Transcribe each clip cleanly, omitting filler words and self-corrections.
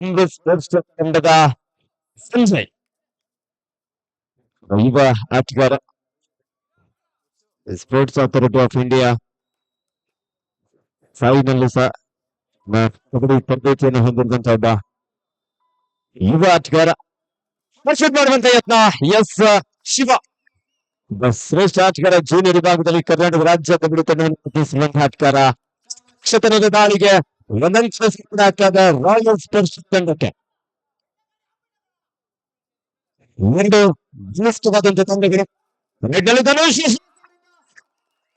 Sports ತಂಡದ ಸಂಜಯ್ ಯುವ ಆಟಗಾರ. ಸ್ಪೋರ್ಟ್ಸ್ ಅಥಾರಿಟಿ ಆಫ್ ಇಂಡಿಯಾ ಸಾಲಿನಲ್ಲಿ ಸಹ ಕಬಡ್ಡಿ ತರಬೇತಿಯನ್ನು ಹೊಂದಿರುವಂತಹ ಒಬ್ಬ ಯುವ ಆಟಗಾರ. ಮಾಡುವಂತ ಯತ್ನ ಎಸ್ ಶಿವ ಒಬ್ಬ ಶ್ರೇಷ್ಠ ಆಟಗಾರ. ಜೂನಿಯರ್ ವಿಭಾಗದಲ್ಲಿ ಕರ್ನಾಟಕ ರಾಜ್ಯ ಕಬಡ್ಡಿ ತಂಡವನ್ನು ಪ್ರತಿನಿಧಿಸುವಂತಹ ಆಟಗಾರ. ಕ್ಷತನದ ದಾಳಿಗೆ ಒಂದಂಕದ ರಾಯಲ್ ಸ್ಪೋರ್ಟ್ಸ್ ತಂಡಕ್ಕೆ ಎರಡು ಬಲಿಷ್ಠವಾದಂತಹ ತಂಡಗಳು. ರೆಡ್ನಲ್ಲಿ ಧನುಷ್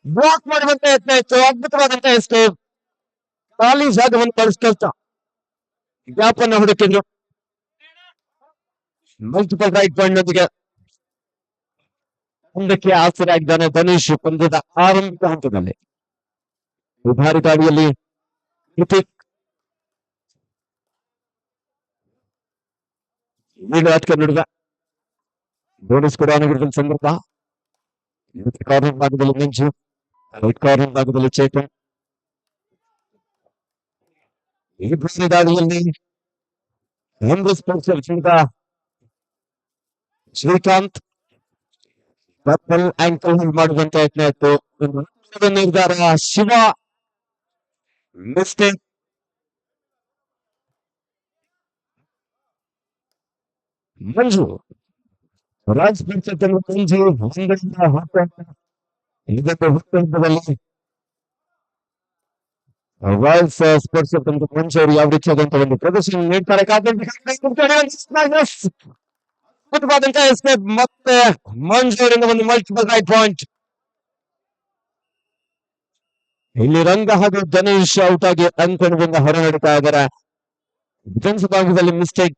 ಬ್ಲಾಕ್ ಮಾಡುವಂತ ಯತ್ನ ಇತ್ತು. ಅದ್ಭುತವಾದಂತಹ ಎಸ್ಕೇಪ್. ಖಾಲಿ ಜಾಗವನ್ನು ಬಳಸ್ಕೊಳ್ತಾ ಗ್ಯಾಪ್ ಅನ್ನು ಹುಡುಕಿದ್ರು. ಮಲ್ಟಿಪಲ್ ರೈಟ್ ಪಾಯಿಂಟ್ ನೊಂದಿಗೆ ಒಂದಕ್ಕೆ ಆಸರಾಗಿದ್ದಾನೆ ಧನುಷ್ ಪಂದ್ಯದ ಆರಂಭಿಕ ಹಂತದಲ್ಲಿ. ಭಾರಿ ದಾಳಿಯಲ್ಲಿ ಕೃತಿಕ್ ಆಟಗಾರ ನಡುವೆ ಬೋನಸ್ ಕೂಡ ಅನುಗಿರುವ ಸಂದರ್ಭ. ಕಾರ್ನರ್ ಭಾಗದಲ್ಲಿ ಮಂಜು, ರೈಟ್ ಕಾರ್ನರ್ ಭಾಗದಲ್ಲಿ ಚೇತನ್. ಈ ಭಾರಿ ದಾಳಿಯಲ್ಲಿ ಸ್ಪೋರ್ಟ್ಸ್ ಶ್ರೀಕಾಂತ್ ಪರ್ಪಲ್ ಆಂಕಲ್ ಮಾಡುವಂತ ಯತ್ನ ಇತ್ತು. ನಿರ್ಧಾರ ಶಿವ ಮಿಸ್ಟೇಕ್. ಮಂಜು ರಾಜ್ ಪಂಚಾಯತ್ ಮಂಜು ಇದರಲ್ಲಿ ರಾಯಲ್ಸ್ ಸ್ಪೋರ್ಟ್ಸ್ ಮಂಜು ಅವರು ಯಾವ ರೀತಿಯಾದಂತಹ ಒಂದು ಪ್ರದರ್ಶನ ನೀಡ್ತಾರೆ. ಮತ್ತೆ ಮಂಜೂರಿಂದ ಒಂದು ಮಲ್ಟಿಪಲ್ ರೈಟ್ ಪಾಯಿಂಟ್. ಇಲ್ಲಿ ರಂಗ ಹಾಗೂ ಧನುಷ್ ಔಟ್ ಆಗಿ ಅಂಕಣದಿಂದ ಹೊರ ನಡೀತಾ ಇದ್ದಾರೆ. ಡಿಫೆನ್ಸ್ ಭಾಗದಲ್ಲಿ ಮಿಸ್ಟೇಕ್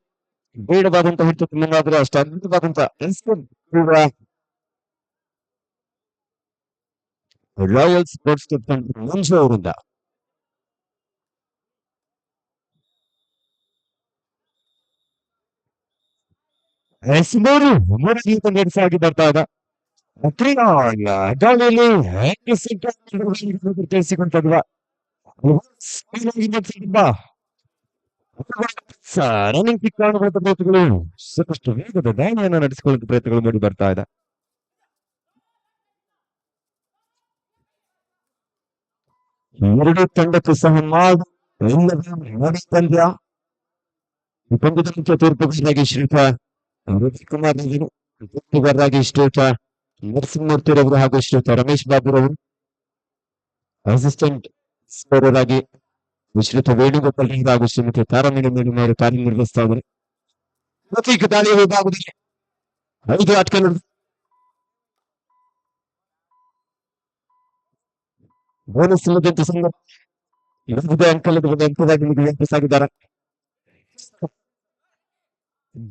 ಬೇಡವಾದಂತ ಹಿಡಿತ ಮುಂದಾದ್ರೆ ಅಷ್ಟು ಅದ್ಭುತವಾದಂತ ರಾಯಲ್ ಸ್ಪೋರ್ಟ್ಸ್ ಮಂಜು ಅವರಿಂದ. ನಡೆಸಾಗಿ ಬರ್ತಾ ಇದೆ. ತಿಳಿಸಿಕೊಂಡಲ್ವಾ ರನ್ನಿಂಗ್ ಪಿಕ್ ಮಾಡುವ ಪ್ರಯತ್ನಗಳು ಸಾಕಷ್ಟು ವೇಗದ ದಾಳಿಯನ್ನು ನಡೆಸಿಕೊಳ್ಳುವ ಪ್ರಯತ್ನಗಳು ಮೂಡಿ ಬರ್ತಾ ಇದೆ. ಎರಡು ತಂಡಕ್ಕೂ ಸಹ ಮಾಡಿ ಪಂದ್ಯ. ಈ ಪಂದ್ಯದ ಮುಖ್ಯ ತೀರ್ಪುಗಾರರಾಗಿ ಶ್ರೀಯುತ ರವಿಕುಮಾರ್ ರವರು, ತೀರ್ಪುಗಾರರಾಗಿ ಶ್ರೀಯುತ ನರಸಿಂಹಮೂರ್ತಿರವರು ಹಾಗೂ ಶ್ರೀಯುತ ರಮೇಶ್ ಬಾಬುರವರು, ಅಸಿಸ್ಟೆಂಟ್ ಸ್ಕೋರರ್ ಆಗಿ ಶ್ರೀಯುತ ವೇಣುಗೋಪಾಲ್ ಹಾಗೂ ಶ್ರೀಮತಿ ತಾರಾಮಣಿ ಮೇಡಮ್ ಅವರು ಕಾರ್ಯನಿರ್ವಹಿಸ್ತಾ ಇದ್ದಾರೆ. ಪ್ರತೀಕ ದಾಳಿಯ ವಿಭಾಗದಲ್ಲಿ 5 ಆಟಗಾರರು ಬೋನಸ್ ಇಲ್ಲದಂತ ಸಂದರ್ಭ ಅಂಕಲ್ ವ್ಯಾಪಿಸಾಗಿದ್ದಾರೆ.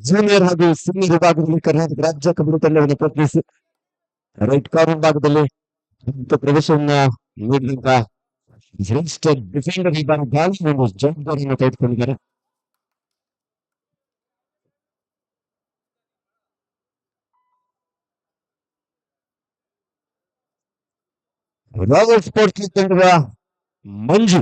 ಜೂನಿಯರ್ ಹಾಗೂ ಸೀನಿಯರ್ ವಿಭಾಗದಲ್ಲಿ ಕರ್ನಾಟಕ ರಾಜ್ಯ ಕಬಡ್ಡಿ ತಂಡವನ್ನು ಪ್ರತಿನಿಧಿಸಿ ರೈಟ್ ಕಾರ್ನರ್ ಭಾಗದಲ್ಲಿ ಪ್ರವೇಶವನ್ನ ನೀಡಿದಂತ ಶ್ರೇಷ್ಠ ಡಿಫೆಂಡರ್ ಈ ಬಾರಿ ದಾಳಿ ಒಂದು ಜವಾಬ್ದಾರಿಯನ್ನು ತೆಗೆದುಕೊಂಡಿದ್ದಾರೆ. ರಾಯಲ್ ಸ್ಪೋರ್ಟ್ಸ್ ತಂಡದ ಮಂಜು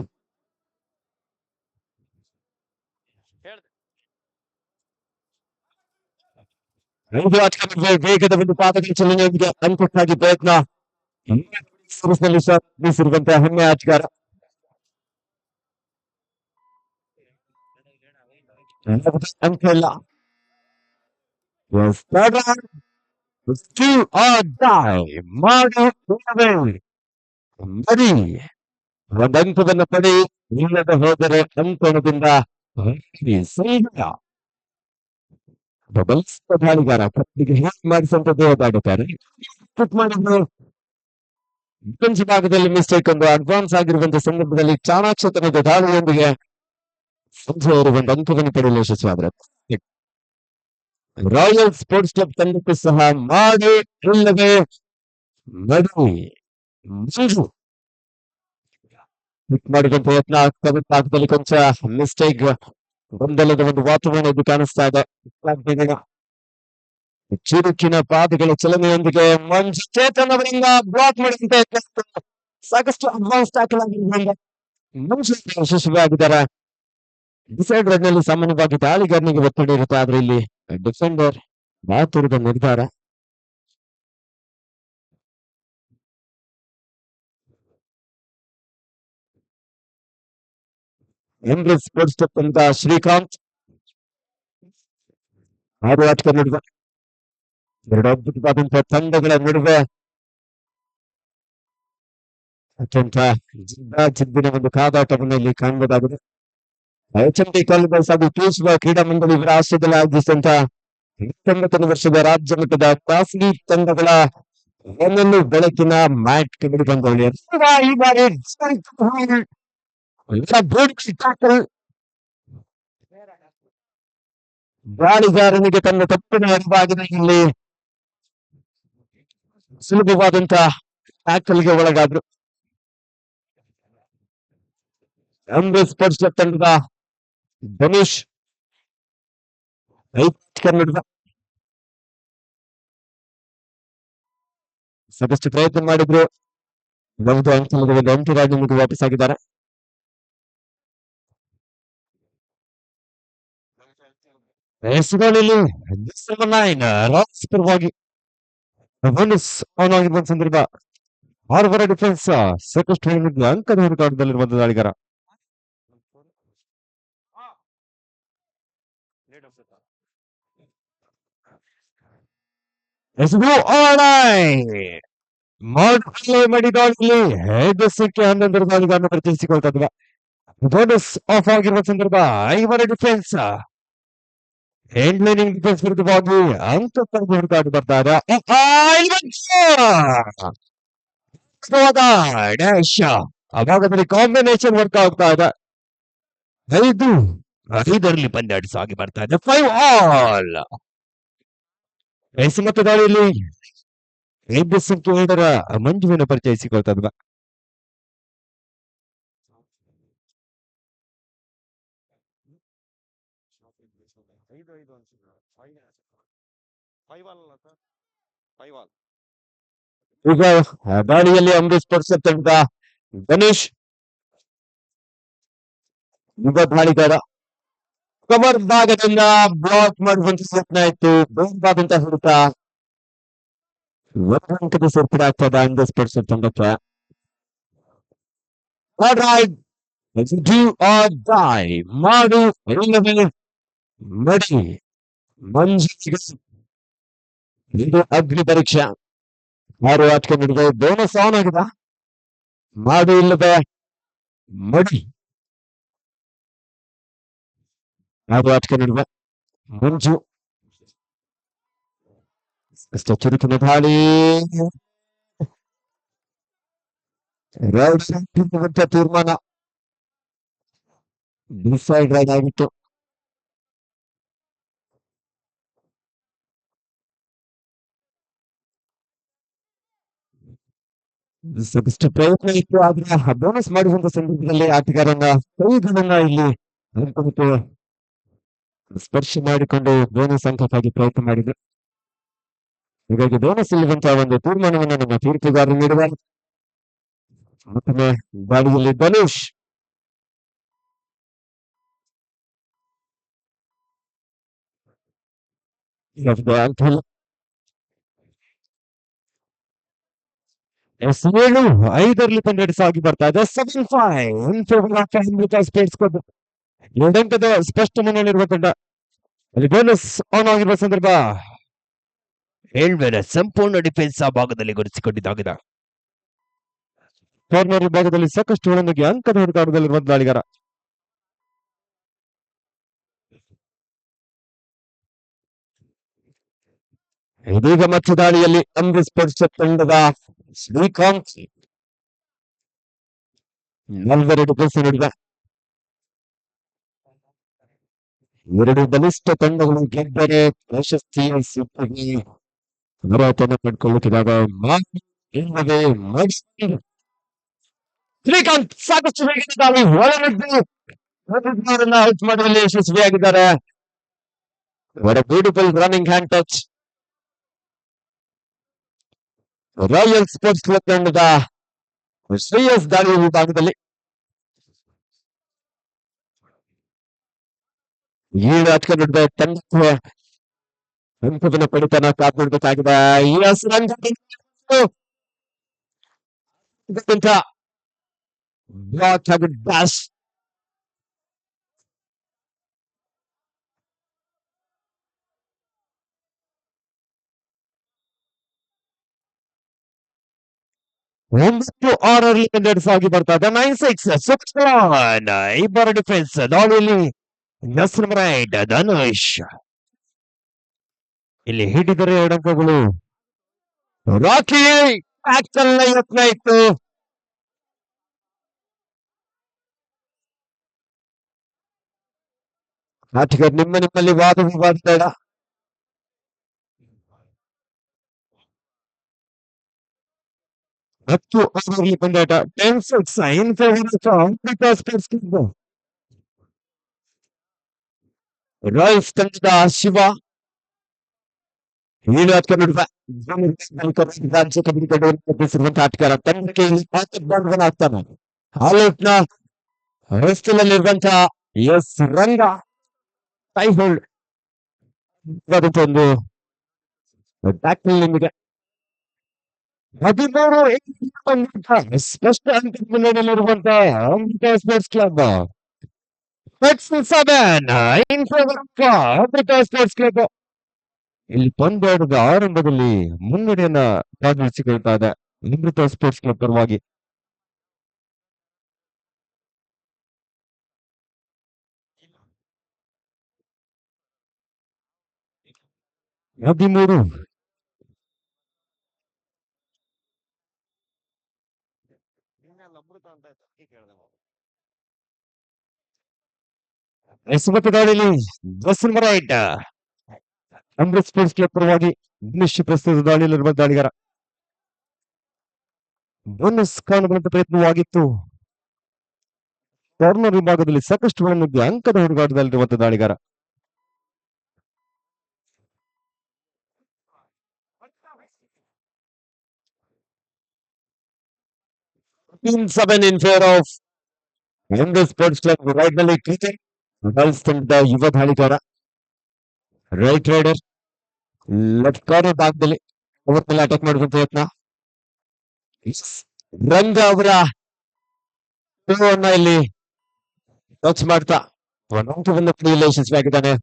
ವೇಗದ ಒಂದು ಪಾದಗಳ ಚಲನೆಯೊಂದಿಗೆ ಅಂಕಕ್ಕಾಗಿ ಪ್ರಯತ್ನ ಸಲ್ಲಿಸಿರುವಂತಹ ಹೆಮ್ಮೆ ಆಟಗಾರ. ಅಂಕ ಇಲ್ಲ. ಬರೀ ಒಂದು ಅಂಕವನ್ನು ಪಡಿ, ಇಲ್ಲದೆ ಹೋದರೆ ಅಂಕಣದಿಂದ ದಾಳಿಗಾರ ಕತ್ತಿಗೆ ಹೇಗೆ ಮಾಡಿಸುವಂತದ್ದು ಹೋದಾಡುತ್ತಾರೆ. ಡಿಫೆನ್ಸ್ ಭಾಗದಲ್ಲಿ ಮಿಸ್ಟೇಕ್ ಒಂದು ಅಡ್ವಾನ್ಸ್ ಆಗಿರುವಂತಹ ಸಂದರ್ಭದಲ್ಲಿ ಚಾಣಾಕ್ಷತನದ ದಾಳಿಯೊಂದಿಗೆ ಸಂಜಯ್ ಅವರು ಒಂದು ಅಂಕವನ್ನು ಪಡೆಯಲು ಯಶಸ್ವಿಯಾದರೆ ರಾಯಲ್ ಸ್ಪೋರ್ಟ್ಸ್ ಕ್ಲಬ್ ತಂಡಕ್ಕೂ ಸಹ ಮಾಡಿ ಇಲ್ಲವೇ ನಡು ಮಂಜು ಮಾಡಿದ ಪ್ರಯತ್ನ ಭಾಗದಲ್ಲಿ ಕೊಂಚ ಮಿಸ್ಟೇಕ್, ಗೊಂದಲದ ಒಂದು ವಾತಾವರಣ ಇದು ಕಾಣಿಸ್ತಾ ಇದೆ. ಚುರುಕಿನ ಪಾದಗಳ ಚಲನೆಯೊಂದಿಗೆ ಮಂಜು ಚೇತನ್ ಅವರಿಂದ ಬ್ಲಾಕ್ ಮಾಡಿದಂತೆ ಸಾಕಷ್ಟು ಅಡ್ವಾನ್ಸ್ ಟ್ಯಾಕಲ್ ಆಗಿರುವುದರಿಂದ ಮಂಜು ಯಶಸ್ವಿಯಾಗಿದ್ದಾರೆ. ಡಿಸೈಡರ್ ನಲ್ಲಿ ಸಾಮಾನ್ಯವಾಗಿ ದಾಳಿಗಾರನಿಗೆ ಒತ್ತಡ ಇರುತ್ತೆ, ಆದ್ರೆ ಇಲ್ಲಿ ಡಿಫೆಂಡರ್ ಗಾತುರದ ನಿರ್ಧಾರ. ಎಂಬ್ರೆಸ್ ಸ್ಪೋರ್ಟ್ಸ್ ಅಂತ ಶ್ರೀಕಾಂತ್. 6 ಆಟದ ನಡುವೆ ಎರಡು ಅದ್ಭುತವಾದಂತಹ ತಂಡಗಳ ನಡುವೆ ಅತ್ಯಂತ ಜಿದ್ದಿನ ಒಂದು ಕಾದಾಟವನ್ನು ಇಲ್ಲಿ ಕಾಣಬಹುದಾಗಿದೆ. HMD ಕಾಲೇಜ್ ಹಾಗೂ ಟೂಸ್ಬ ಕ್ರೀಡಾ ಮಂಡಳಿ ಇವರ ಆಶ್ರಯದಲ್ಲಿ ಆಯೋಜಿಸಿದಂತ 19ನೇ ವರ್ಷದ ರಾಜ್ಯ ಮಟ್ಟದ ಖಾಸಗಿ ತಂಡಗಳ ಒಂದೊಂದು ಬೆಳಕಿನ ಮ್ಯಾಟ್ ಕಂಡು ಬಂದವಳಿ ಈ ಬಾರಿ ದಾಳಿಗಾರನಿಗೆ ತನ್ನ ತಪ್ಪಿನ ಅರಿವಾಗಿದೆ. ಇಲ್ಲಿ ಸುಲಭವಾದಂತಹ ಟ್ಯಾಕಲ್ಗೆ ಒಳಗಾದ್ರು. ಎಂಬ್ರೆಸ್ ಸ್ಪೋರ್ಟ್ಸ್ ತಂಡದ ಧನುಷ್ ಕನ್ನಡದ ಸಾಕಷ್ಟು ಪ್ರಯತ್ನ ಮಾಡಿದ್ರು. ಒಂದು ಅಂಕಲದ ಒಂದು ಅಂಕರಾಜ್ ಮುಂದೆ ವಾಪಸ್ ಆಗಿದ್ದಾರೆ. ಎಸ್ಗಳಲ್ಲಿ ಪರವಾಗಿ ಆನ್ ಆಗಿರುವ ಸಂದರ್ಭ 6 ಡಿಫೆನ್ಸ್ ಸಾಕಷ್ಟು ಅಂಕದ ಹುಡುಕಾಟದಲ್ಲಿರುವ ದಾಳಿಗಾರ. ಮಾಡಿದಾಗಲಿ ಹೆದಸಕ್ಕೆ 11 ದಾಳಿಗಾರನ ಪರಿಚಯಿಸಿಕೊಳ್ತಾ ಇದ್ವ. ಬೋನಸ್ ಆಫ್ ಆಗಿರುವ ಸಂದರ್ಭ 5 ಡಿಫೆನ್ಸ್ ಹೆಂಡ್ಲೈನಿಂಗ್ ಡಿಫೆನ್ಸ್ ವಿರುದ್ಧವಾಗಿ ಅಂಕಕ್ಕಾಗಿ ಹುಡುಕಾಟ ಬರ್ತಾ ಇದೆ. ಆ ಭಾಗದಲ್ಲಿ ಕಾಂಬಿನೇಷನ್ ವರ್ಕ್ ಆಗ್ತಾ ಇದೆ. 5-5ರಲ್ಲಿ ಪಂದ್ಯಾಟ ಸಾಗಿ ಬರ್ತಾ ಇದೆ. 5-all ಮತ್ತು ದಾಳಿಯಲ್ಲಿ 5 ಮಂಜುವಿನ ಪರಿಚಯಿಸಿಕೊಳ್ತಾ ಇದ್ವ. ಈಗ ದಾಳಿಯಲ್ಲಿ ಅಂಬರೀಶ್ ಸ್ಪೋರ್ಟ್ಸ್ ತಂಡದ ಗಣೇಶ್ ಯುವ ದಾಳಿಗಾರ ಕವರ್ ಭಾಗದಿಂದ ಬ್ಲಾಕ್ ಮಾಡುವಂತ ಯತ್ನ ಇತ್ತು. ಬಹುಭಾಗಂತ ಹುಡುಕ ಅಂಕದ ಸೇರ್ಪಡೆ ಆಗ್ತದೆ ಅಂಬರೀಶ್ ಸ್ಪೋರ್ಟ್ಸ್ ತಂಡಕ್ಕೆ. ಮಾಡು ಮಡಿ ಮಂಜು ಇದು ಅಗ್ನಿ ಪರೀಕ್ಷೆ. 6 ಆಟಕ್ಕೆ ನಡುವೆ ಬೋನಸ್ ಆನ್ ಆಗಿದೆ. ಮಾಡು ಇಲ್ಲದೆ ಮಡಿ 6 ಆಟಕ್ಕೆ ನಡುವೆ ಮಂಜು ಅಷ್ಟೇ ಚುರುಕಿನ ದಾಳಿ. ತೀರ್ಮಾನ ಡಿಸೈಡ್ ರೈಡ್ ಆಗಿತ್ತು. ಸಾಕಷ್ಟು ಪ್ರಯತ್ನ ಇತ್ತು, ಆದ್ರೆ ಬೋನಸ್ ಮಾಡುವಂತ ಸಂದರ್ಭದಲ್ಲಿ ಆಟಗಾರನ ಕೈಗಳನ್ನ ಇಲ್ಲಿ ಅನ್ಕೊಂಡು ಸ್ಪರ್ಶ ಮಾಡಿಕೊಂಡು ಬೋನಸ್ ಅಂಕಕ್ಕಾಗಿ ಪ್ರಯತ್ನ ಮಾಡಿದ್ರು. ಹೀಗಾಗಿ ಬೋನಸ್ ಇಲ್ಲದಂತಹ ಒಂದು ತೀರ್ಮಾನವನ್ನು ನಮ್ಮ ತೀರ್ಪುಗಾರರು ನೀಡಿದ್ದಾರೆ. ಮತ್ತೊಮ್ಮೆ ದಾಳಿಯಲ್ಲಿ ಧನುಷ್ ಅಂಕಲ್ 7-5ರಲ್ಲಿ ಪಂದ್ಯ ಸಾಗಿ ಬರ್ತಾ ಇದೆ. 7-5 ಎರಡಂಕದ ಸ್ಪಷ್ಟ ಮುನ್ನಡೆಯಿರುವ ತಂಡ. ಅಲ್ಲಿ ಬೋನಸ್ ಆನ್ ಆಗಿರುವ ಸಂದರ್ಭ ಹೇಳ್ಬೇಡ ಸಂಪೂರ್ಣ ಡಿಫೆನ್ಸ್ ಆ ಭಾಗದಲ್ಲಿ ಗುರುತಿಸಿಕೊಂಡಿದ್ದಾಗಿದೆ. ಕಾರ್ನರ್ ಭಾಗದಲ್ಲಿ ಸಾಕಷ್ಟು ಒಳಗೆ ಅಂಕದ ಹುಡುಕಾಟದಲ್ಲಿರುವ ದಾಳಿಗಾರ. ಇದೀಗ ಮತ್ತೆ ದಾಳಿಯಲ್ಲಿ ಅಂಬರೀಶ್ ಸ್ಪೋರ್ಟ್ಸ್ ತಂಡದ ಶ್ರೀಕಾಂತ್ 4 ಡಿಫೆನ್ಸ್ ನೀಡಿದ. 2 ಬಲಿಷ್ಠ ತಂಡಗಳು ಗೆದ್ದರೆ ಪ್ರಶಸ್ತಿ ಸುತ್ತಿಗೆ ಹೋರಾಟವನ್ನು ಪಡ್ಕೊಳ್ಳುತ್ತಿದ್ದಾಗ ಶ್ರೀಕಾಂತ್ ಸಾಕಷ್ಟು ವೇಗದ ದಾಳಿ ಒಳನುಗ್ಗಿ ಔಟ್ ಮಾಡುವಲ್ಲಿ ಯಶಸ್ವಿಯಾಗಿದ್ದಾರೆ. Beautiful running hand touch. Royal sports club ತಂಡದ ಶ್ರೇಯಸ್ ದಾಳಿ ವಿಭಾಗದಲ್ಲಿ ಈ ಆಟಕ ನೋಡಿದ್ರೆ ತಂಡಕ್ಕೆ ಅಂಕವನ್ನು ಪಡಿತಾನ ಕಾದ್ ನೋಡ್ಬೇಕಾಗಿದೆ. ಎಸ್ ರನ್ ಬ್ಲಾಕ್ ಹಾಗೂ ಡ್ಯಾಶ್. ಒಂಬತ್ತು ಆರಲ್ಲಿ ನಡೆಸಾಗಿ ಬರ್ತಾ ಇದೆ 9-6 ಸುಕ್ರಾನ್. ಇಬ್ಬರ ಡಿಫೆನ್ಸ್ ದಾಳಿಯಲ್ಲಿ ನಸೀರ್ ರೈಟ್ ಧನುಷ್ ಇಲ್ಲಿ ಹಿಡಿದರೆ ಅಂಕಗಳು. ರಾಕಿ ಟ್ಯಾಕಲ್ ಯತ್ನ ಇತ್ತು. ಆಟಗಾರ ನಿಮ್ಮಲ್ಲಿ ವಾದ ವಿವಾದ ಬೇಡ. ಹತ್ತು ಓವರ್ಲಿ ಪಂದ್ಯಾಟ 10-6 in favour of Amrita sports club. Royals ತಂಡದ ಶಿವ ರಾಜ್ಯ ಕಬಡ್ಡಿ ಆಟಗಾರ ತಂಡಕ್ಕೆ ಆಗ್ತಾನೆ. ಆಲೌಟ್ನ ರಸ್ತೆಯಲ್ಲಿರುವಂತಹ ಎಸ್ ರಂಗ ಟೈ ಹೋಲ್ಡ್ ಒಂದು ಟ್ಯಾಕ್ಲ್ ನಿಮಗೆ 13 ಸ್ಪಷ್ಟ ಅಂಕ ಮುನ್ನಡೆಯಲ್ಲಿರುವಂತಹ Amrita sports club. 7 in favour of Amrita sports club. ಇಲ್ಲಿ ಪಂದ್ಯಾಟದ ಆರಂಭದಲ್ಲಿ ಮುನ್ನಡೆಯನ್ನ ಕಾದಿರಿಸಿಕೊಳ್ತಾ ಇದೆ ಅಮೃತ ಸ್ಪೋರ್ಟ್ಸ್ ಕ್ಲಬ್ ಪರವಾಗಿ. ಹದಿಮೂರು ಎಸೆತ ದಾಳಿಯಲ್ಲಿ ನಸೀರ್ ರೈಟ್ ಅಮೃತ್ ಸ್ಪೋರ್ಟ್ಸ್ ಕ್ಲಬ್ ಪರವಾಗಿ ನಿಶ್ಚಿತ ಪ್ರಸ್ತುತ ದಾಳಿಯಲ್ಲಿರುವ ದಾಳಿಗಾರ. ಬೋನಸ್ ಕಾಣುವಂತ ಪ್ರಯತ್ನವಾಗಿತ್ತು. ಕಾರ್ನರ್ ವಿಭಾಗದಲ್ಲಿ ಸಾಕಷ್ಟು ಅಂಕದ ಹುಡುಗಾಟದಲ್ಲಿರುವಂತಹ ದಾಳಿಗಾರ. 7 in favor of Amrit sports club. Right ನಲ್ಲಿ ಕ್ರಿಕೆಟ್ ರಾಯಲ್ಸ್ ತಂಡದ ಯುವ ದಾಳಿಗಾರ ರೈಟ್ ರೈಡರ್ ಲೆಫ್ಟ್ ಕಾರ್ನರ್ ಭಾಗದಲ್ಲಿ ಅವತ್ತಲ್ಲಿ ಅಟ್ಯಾಕ್ ಮಾಡುವ ಪ್ರಯತ್ನ. ರಂಗ ಅವರ ಇಲ್ಲಿ ಟಚ್ ಮಾಡ್ತಾ ಅಂಕವನ್ನು ಪಡೆಯಲು ಯಶಸ್ವಿಯಾಗಿದ್ದಾನೆ.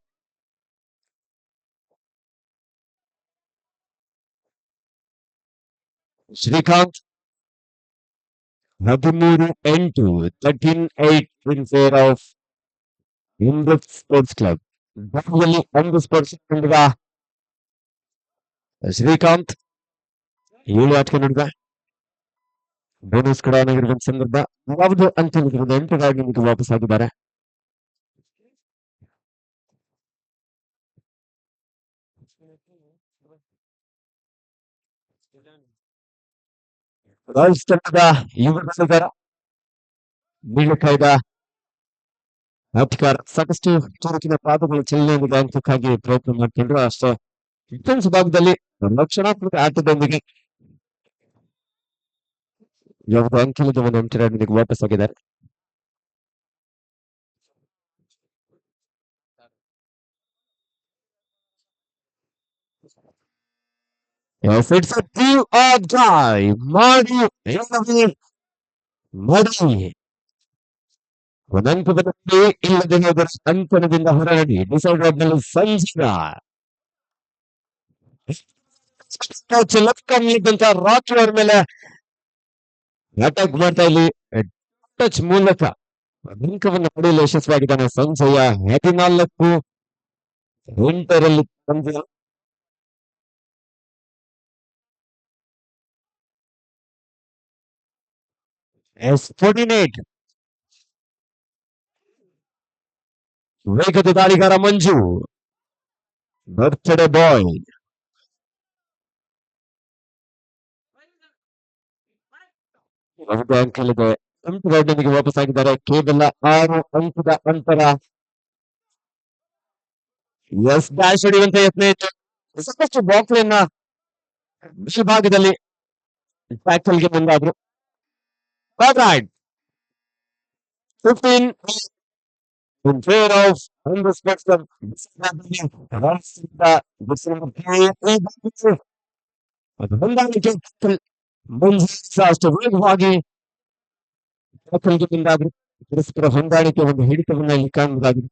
Srikanth 13-8 13-8 in favor of Amrit sports club. Amrit sports ತಂಡದ ಶ್ರೀಕಾಂತ್ 7 ಆಟಕ್ಕೆ ನೋಡಿದ ಬೋನಸ್ ಕೂಡ ಆಗಿರುವಂತ ಸಂದರ್ಭ ಯಾವುದು ಅಂತ ಹೇಳಿದ್ರೆ 8 ನಿಮಗೆ ವಾಪಸ್ ಆಗಿದ್ದಾರೆ. ರಾಯಲ್ಸ್ ತಂಡದ ಯುವ ದಾಳಿಗಾರ ಬೀಳಕಾಯ್ದ ಆಟಗಾರ ಸಾಕಷ್ಟು ಚುರುಕಿನ ಪಾದಗಳು ಚಲನೆಯಾಗಿದೆ ಅಂಕಕ್ಕಾಗಿ ಪ್ರಯತ್ನ ಮಾಡ್ಕೊಂಡ್ರು. ಅಷ್ಟೇ ಡಿಫೆನ್ಸ್ ಭಾಗದಲ್ಲಿ ರಕ್ಷಣಾತ್ಮಕ ಆಟದೊಂದಿಗೆ ಯಾವುದು ಅಂಕಿಲದ ಒಂದು 8 ನಿಮಗೆ ವಾಪಸ್ ಆಗಿದ್ದಾರೆ. Yes, it's a do or die. ಮಾಡಿ ಒಂದಂಕದಲ್ಲಿ ಇಲ್ಲದೆ ಹೋದ ಅಂತರದಿಂದ ಹೊರಗಡೆ ಡಿಸೈಡ್ ನಲ್ಲಿ ಸಂಜೀವ ಇದ್ದಂತ ರಾಕಿ ಅವ್ರ ಮೇಲೆ ಅಟ್ಯಾಕ್ ಮಾಡ್ತಾ ಇಲ್ಲಿ ಟಚ್ ಮೂಲಕ ಅಂಕವನ್ನು ಪಡೆಯಲು ಯಶಸ್ವಿಯಾಗಿದ್ದಾನೆ ಸಂಜಯ. 14-8 ಸಂಜಯ. S48 ವೇಗದ ದಾಳಿಗಾರ ಮಂಜು ಬರ್ತ್ಡೇ ಬಾಯ್. ಅಂಕಲಿದೆ 8 ವಾಪಸ್ ಆಗಿದ್ದಾರೆ. ಕೇವಲ 6 ಅಂಕದ ಅಂತರ. ಎಸ್ ಡ್ಯಾಶ್ ಹೊಡೆಯುವಂತ ಯತ್ನ ಇತ್ತು. ಸಾಕಷ್ಟು ಬಾಕ್ಲನ್ನ ಭಾಗದಲ್ಲಿ ಟ್ಯಾಕಲ್ಗೆ ಮುಂದಾದ್ರು. 15 in favor of unrespected ಅದು ಹೊಂದಾಣಿಕೆ ಮುಂಜಾನೆ ಅಷ್ಟು ವೇಗವಾಗಿ ದಾಖಲೆಗೆ ಮುಂದಾದ್ರು ಪರಸ್ಪರ ಹೊಂದಾಣಿಕೆ ಒಂದು ಹಿಡಿತವನ್ನ ಇಲ್ಲಿ ಕಾಣಬಹುದಾಗಿದೆ.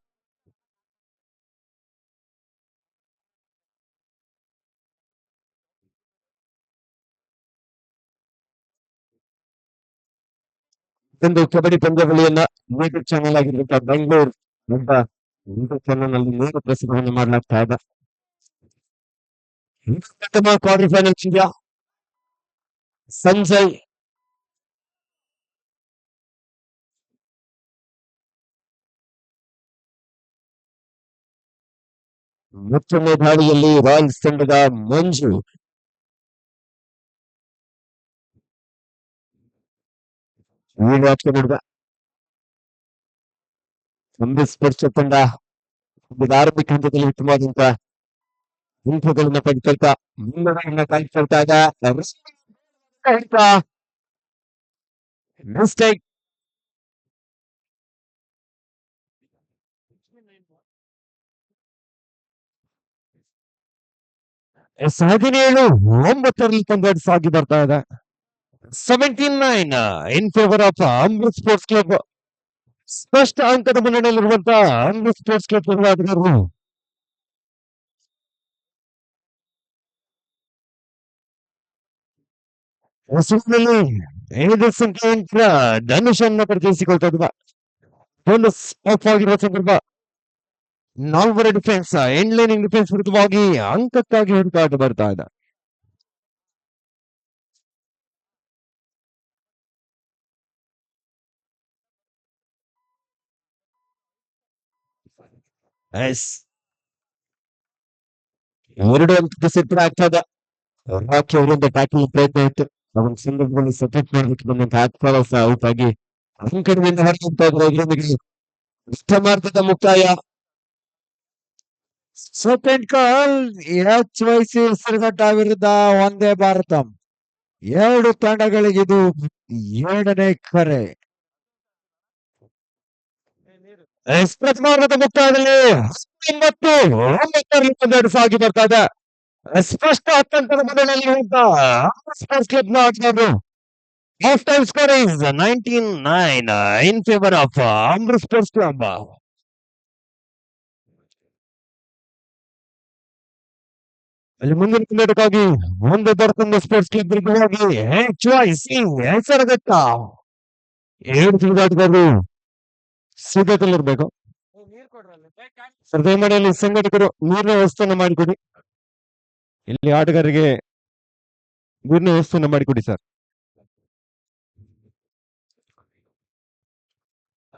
ಇದೊಂದು ಕಬಡ್ಡಿ ಪಂದ್ಯಾವಳಿಯನ್ನ ಯೂಟ್ಯೂಬ್ ಚಾನೆಲ್ ಆಗಿರುವಂತಹ ಬೆಂಗಳೂರು ಎಂಬ ಯೂಟ್ಯೂಬ್ ಚಾನೆಲ್ ನಲ್ಲಿ ನೇರ ಪ್ರಸಾರವನ್ನು ಮಾಡಲಾಗ್ತಾ ಇದೆ. ಕ್ವಾರ್ಟರ್ ಫೈನಲ್ ಪಂದ್ಯ ಸಂಜಯ್ ಮತ್ತೊಮ್ಮೆ ದಾಳಿಯಲ್ಲಿ ರಾಯಲ್ಸ್ ತಂಡದ ಮಂಜು ನೋಡಿದ ಸ್ಪರ್ಶ ತಂಡ ಆರಂಭಿಕ ಹಂತದಲ್ಲಿ ಉತ್ತಮವಾದಂತಹ ಅಂಕಗಳನ್ನ ಪಡೆದುಕೊಳ್ತಾ ಮುನ್ನಡೆಯನ್ನ ಕಾಯ್ಕೊಳ್ತಾ ಇದ್ದ ಮಿಸ್ಟೇಕ್ ಎಸ್ 17-9 ತಂಡ ಸಾಗಿ ಬರ್ತಾ ಇದೆ. 79 ಇನ್ favour of Amrit sports club. ಸ್ಪಷ್ಟ ಅಂಕದ ಮುನ್ನಡೆಯಲ್ಲಿರುವಂತಹ ಅಮೃತ್ ಸ್ಪೋರ್ಟ್ಸ್ ಕ್ಲಬ್ ಆಟಗಾರರು ಹೆಸರಿನಲ್ಲಿ 5 ಸಂಖ್ಯೆಯ ಧನುಷನ್ನ ಪರಿಚಯಿಸಿಕೊಳ್ತಾ ಇದ್ದ ಬೋನಸ್ ಆಫ್ ಆಗಿರುವ ಸಂದರ್ಭ ನಾಲ್ವರ ಡಿಫೆನ್ಸ್ ಎಂಡ್ ಲೈನಿಂಗ್ ಡಿಫೆನ್ಸ್ ವಿರುದ್ಧವಾಗಿ ಅಂಕಕ್ಕಾಗಿ ಹುಡುಕಾಟ ಬರ್ತಾ ಇದೆ. ಎರಡು ಅಂಕದ ಸಿದ್ಧ ಆಗ್ತಾ ಇದೆ. ರಾಕಿ ಅವರಿಂದ ಟ್ಯಾಕಲ್ ಪ್ರಯತ್ನ ಇತ್ತು. ಅವನ ಸಂದರ್ಭದಲ್ಲಿ ಸಪೋರ್ಟ್ ಮಾಡಲಿಕ್ಕೆ ಬಂದಂತಹ ಆತ್ಮವಿಶ್ವಾಸ ಔಟ್ ಆಗಿ ಅಂಕಣದಿಂದ ಹೊರಗುತ್ತಾ ಇದ್ರೆ ಇದರೊಂದಿಗೆ ಅಷ್ಟಮಾರ್ಥದ ಮುಕ್ತಾಯ. ಸೆಕೆಂಡ್ ಕಾಲ್ HYC ಹೆಸರುಘಟ್ಟ ವಿರುದ್ಧ ಒಂದೇ ಭಾರತ. ಎರಡು ತಂಡಗಳಿಗಿದು 2ನೇ ಕರೆ. ಪ್ರಥಮಾರ್ಧದ ಮುಕ್ತಾಯದಲ್ಲಿ 19 ಸಾಗಿ ಬರ್ತಾ ಇದೆ. ಸ್ಪಷ್ಟ ಅತ್ಯಂತದ ಮೊದಲಲ್ಲಿರುವಂತಹ ಸ್ಪೋರ್ಟ್ಸ್ ಕ್ಲಬ್ ನ ಆಟಗಾರರು half time score is 19-9 in favour of Amrit sports club. ಅಲ್ಲಿ ಮುಂದಿನ ಪಂದ್ಯಕ್ಕಾಗಿ ಒಂದು ಬರ್ತಂದ ಸ್ಪೋರ್ಟ್ಸ್ ಕ್ಲಬ್ ವಿರುದ್ಧವಾಗಿ HYC ಹೆಸರುಘಟ್ಟ 7 ತಿರುಗಾಟಗಾರರು ಸಿದ್ಧತೆಯಲ್ಲಿರ್ಬೇಕು. ಸರ್ ದಯಮಾಡಿ ಸಂಘಟಕರು ನೀರಿನ ವ್ಯವಸ್ಥೆಯನ್ನು ಮಾಡಿಕೊಡಿ. ಇಲ್ಲಿ ಆಟಗಾರರಿಗೆ ನೀರಿನ ವ್ಯವಸ್ಥೆಯನ್ನು ಮಾಡಿಕೊಡಿ ಸರ್.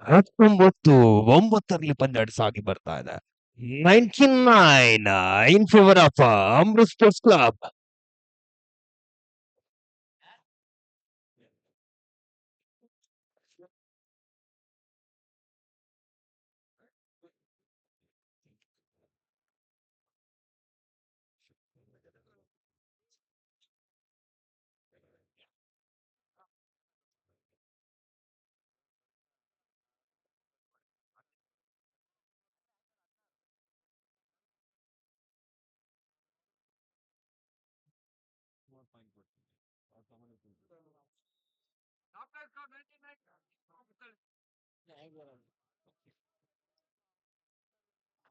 19-9 ಪಂದ್ಯ ಸಾಗಿ ಬರ್ತಾ ಇದೆ. 19-9 ಇನ್ favour of Amrit sports club.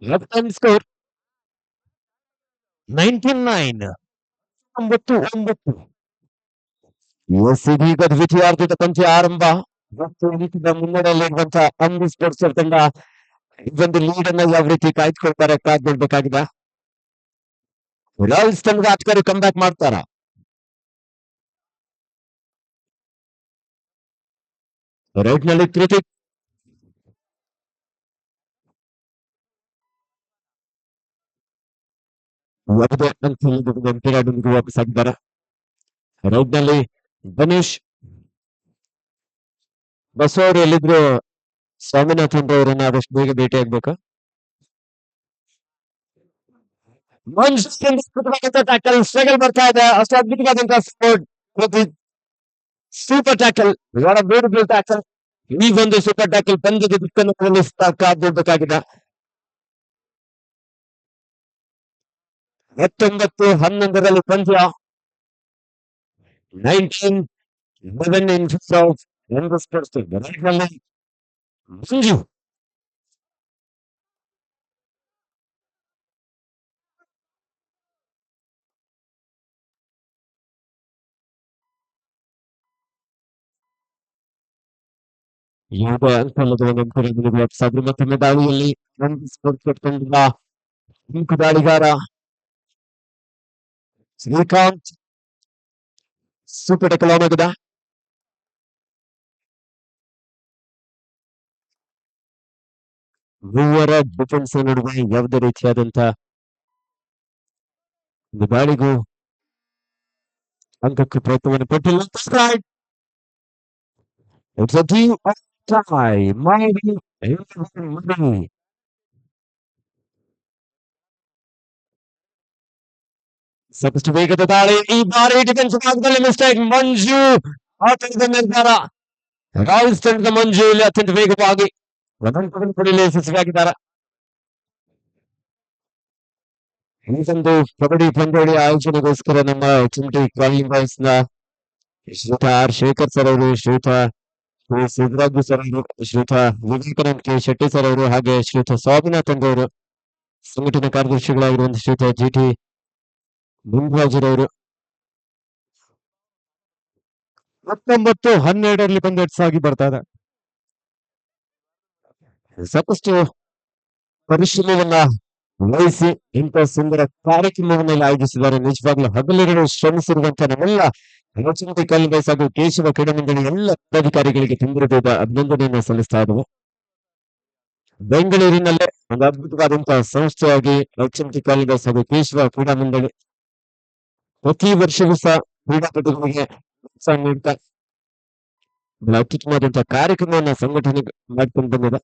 Left time score 19-9. 9-9. ಇದೀಗ ದ್ವಿತೀಯಾರ್ಧದ ಪಂದ್ಯ ಆರಂಭ ಮತ್ತು ಮುನ್ನಡೆಯಲ್ಲಿರುವಂತಹ ಅಮೃತ್ ಸ್ಪೋರ್ಟ್ಸ್ ತಂಡ ಒಂದು ಲೀಡ್ ಅನ್ನ ಯಾವ ರೀತಿ ಕಾಯ್ದುಕೊಳ್ತಾರೆ ಕಾದ್ ನೋಡ್ಬೇಕಾಗಿದೆ. ರಾಯಲ್ಸ್ ತಂಡದ ಆಟಗಾರರು ಕಮ್ ಬ್ಯಾಕ್ ಮಾಡ್ತಾರ. ರೈಟ್ ನಲ್ಲಿ ಕ್ರಿಟಿಕ್ ವಾಪಸ್ ಆಗಿದ್ದಾರೆ. ರೈಟ್ ನಲ್ಲಿ ಗಣೇಶ್ ಬಸವರು ಎಲ್ಲಿದ್ರು ಸ್ವಾಮಿನಾಥನ್ ಅವರನ್ನ ಆದಷ್ಟು ಬೇಗ ಭೇಟಿ ಆಗ್ಬೇಕಾ. ಟ್ಯಾಕಲ್ ಸ್ಟ್ರಗಲ್ ಬರ್ತಾ ಇದೆ. ಅಷ್ಟು ಅದ್ಭುತವಾದಂತಹ sport super tackle beautiful tackle ಈ ಒಂದು ಸೂಪರ್ ಟ್ಯಾಕಲ್ ಪಂದ್ಯದ ದಿಕ್ಕನ್ನು ಬದಲಿಸ್ತಾ ಕಾದಿರಬೇಕಾಗಿದೆ. 19-11 ಪಂದ್ಯ. 19-11 in favor of Young Sports Club. ಮಂಜು ಯಾವುದೇ ಅಂಕಣದ ನಂತರ ಸಾಬ್ರು ಮತ್ತೊಮ್ಮೆ ದಾಳಿಯಲ್ಲಿ ತಂಡದ ಪ್ರಮುಖ ದಾಳಿಗಾರ ಶ್ರೀಕಾಂತ್ ಸೂಪರ್ ಟೆಕಲ್ ಆಗಿದೆ. ಮೂವರ ಡಿಫೆನ್ಸ್ ನಡುವೆ ಯಾವುದೇ ರೀತಿಯಾದಂತ ಒಂದು ದಾಳಿಗೂ ಅಂಕಕ್ಕೆ ಪ್ರಯತ್ನವನ್ನು ಪಟ್ಟಿಲ್ಲ. It's a team of tie. Mighty ಸಾಕಷ್ಟು ವೇಗದ ದಾಳಿ. ಈ ಬಾರಿ ಡಿಫೆನ್ಸ್ ಭಾಗದಲ್ಲಿ ಮಿಸ್ಟೇಕ್. ಮಂಜು ಆತಂಕದ ನಿರ್ಧಾರ. ರಾಯಲ್ಸ್ ತಂಡದ ಮಂಜು ಇಲ್ಲಿ ಅತ್ಯಂತ ವೇಗವಾಗಿ ಪಡೆಯಲು ಯಶಸ್ವಿಯಾಗಿದ್ದಾರೆ. ಈ ಒಂದು ಕಬಡ್ಡಿ ಪಂದ್ಯಾವಳಿ ಆಯೋಜನೆಗೋಸ್ಕರ ನಮ್ಮ ಚಿಮಟಿ ಕಾಲಿಂಗ್ ಬಾಯ್ಸ್ ನ ಶ್ರೀಯುತ ಆರ್ ಶೇಖರ್ ಸರ್ ಅವರು, ಶ್ರೀಯುತ ಸಿದ್ದರಾಜು ಸರ್ ಅವರು, ಶ್ರೀಯುತ ವಿವೇಕಾನಂದ ಕೆ ಶೆಟ್ಟಿ ಸರ್ ಅವರು, ಹಾಗೆ ಶ್ರೀಯುತ ಸ್ವಾಮಿನಾಥನ್ ಅವರು, ಸಂಘಟನಾ ಕಾರ್ಯದರ್ಶಿಗಳಾಗಿರುವಂತಹ ಶ್ರೀಯುತ ಜಿಟಿ ಮುನ್ರಾಜರವರು 19-12 ಪಂದ್ಯ ಸಾಗಿ ಬರ್ತಾ ಇದೆ. ಸಾಕಷ್ಟು ಪರಿಶ್ರಮವನ್ನ ವಹಿಸಿ ಇಂಥ ಸುಂದರ ಕಾರ್ಯಕ್ರಮವನ್ನೆಲ್ಲ ಆಯೋಜಿಸಿದ್ದಾರೆ. ನಿಜವಾಗ್ಲೂ ಹಗಲಿರುಳು ಶ್ರಮಿಸಿರುವಂತಹ ನಮ್ಮೆಲ್ಲ ಚಿಮಟಿ ಕಾಲಿಂಗ್ ಬಾಯ್ಸ್ ಹಾಗೂ ಕೇಶವ ಕ್ರೀಡಾ ಮಂಡಳಿ ಎಲ್ಲ ಪದಾಧಿಕಾರಿಗಳಿಗೆ ತುಂಬಿರದ ಅಭಿನಂದನೆಯನ್ನು ಸಲ್ಲಿಸ್ತಾ ಇದ್ದವು. ಬೆಂಗಳೂರಿನಲ್ಲೇ ಒಂದು ಅದ್ಭುತವಾದಂತಹ ಸಂಸ್ಥೆಯಾಗಿ ಚಿಮಟಿ ಕಾಲಿಂಗ್ ಬಾಯ್ಸ್ ಹಾಗೂ ಕೇಶವ ಕ್ರೀಡಾ ಮಂಡಳಿ ಪ್ರತಿ ವರ್ಷವೂ ಸಹ ಕ್ರೀಡಾಪಟುಗಳಿಗೆ ಪ್ರೋತ್ಸಾಹ ನೀಡ್ತಾ ಅತ್ಯುತ್ತಮವಾದಂತಹ ಕಾರ್ಯಕ್ರಮವನ್ನ ಸಂಘಟನೆ ಮಾಡ್ಕೊಂಡು ಬಂದಿದೆ.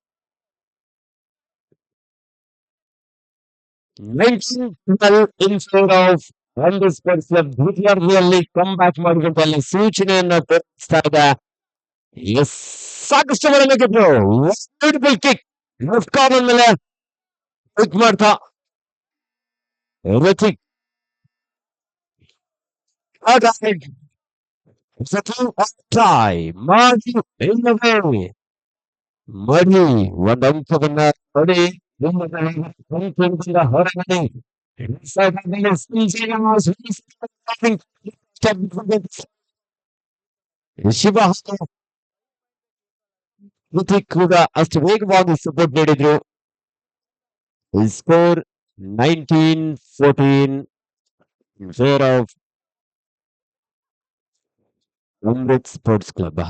19-12 in favor of Young Sports Club. ದ್ವಿತೀಯಾರ್ಧದಲ್ಲಿ ಕಮ್ ಬ್ಯಾಕ್ ಮಾಡಿಕೊಂಡು ಅಲ್ಲಿ ಸೂಚನೆಯನ್ನ ತೋರಿಸ್ತಾ ಇದೆ. ಸಾಕಷ್ಟು ಬ್ಯೂಟಿಫುಲ್ ಕಿಕ್ ಲೆಫ್ಟ್ ಕಾರ್ನರ್ ಮೇಲೆ ಕ್ಲಿಕ್ ಮಾಡ್ತಾ ಋತಿಕ್ ಮಡಿ ಒಂದು ಅಂಕವನ್ನ ಪಡಿ ಹೊರಗಡೆ ಶಿವ ಋತಿಕ್ ಕೂಡ ಅಷ್ಟು ವೇಗವಾಗಿ ಸಪೋರ್ಟ್ ನೀಡಿದ್ರು. Score 19-14 in favor of Amrit sports club.